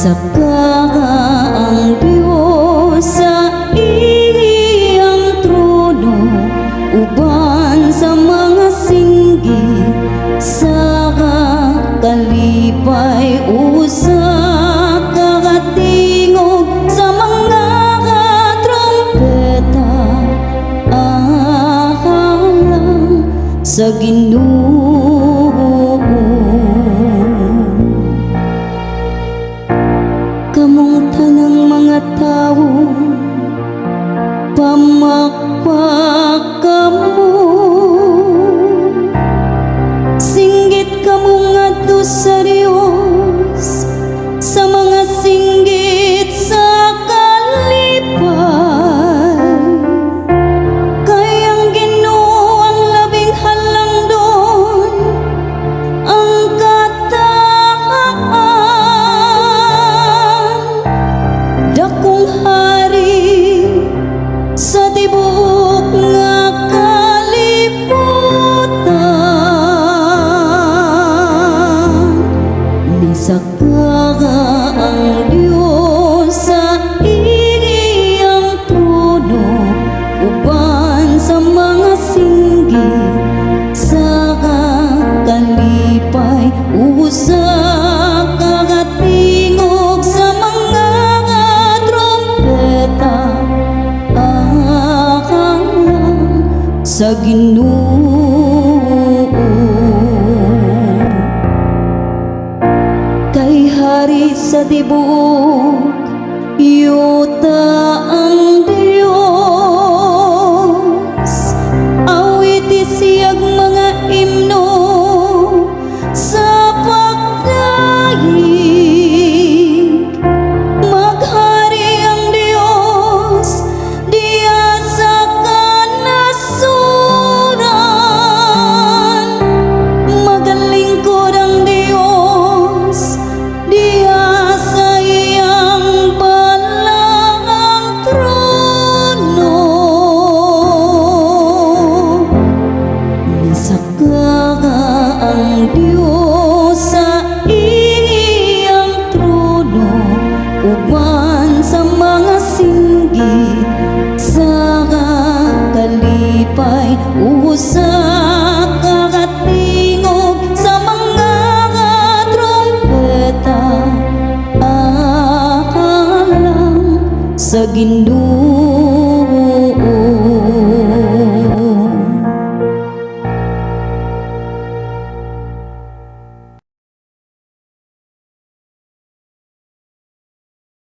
Saka ang Diyos sa iyang trono, uban sa mga singgit, sa kalipay usa kagatingog sa mga trompeta, ahalang sa Ginoo. Kamong tanang mga tao, pamakpak kamo, singgit kamo ngadto sa Dios, sa mga singgit sa kalipay. Kay ang Ginoo ang labing halangdon, ang dakong hari sa tibuok nga kalibutan. Nisaka ang Diyos sa iyang trono, uban sa mga singgit, sa kalipay usa kagatingog sa mga trompeta, ahalang sa Ginoo. Kay hari sa tibuok yuta ang Dios, awiti siyag mga imno sa pagdaig. Maghari ang Dios diya sa kanasuran, magalingkod ang Dios diya sa iyang balang trono. Nisaka ang Diyos sa iyang trono, uban sa mga singgit, sa kalipay usa kagatingog sa mga trompeta, ahalang sa Ginoo.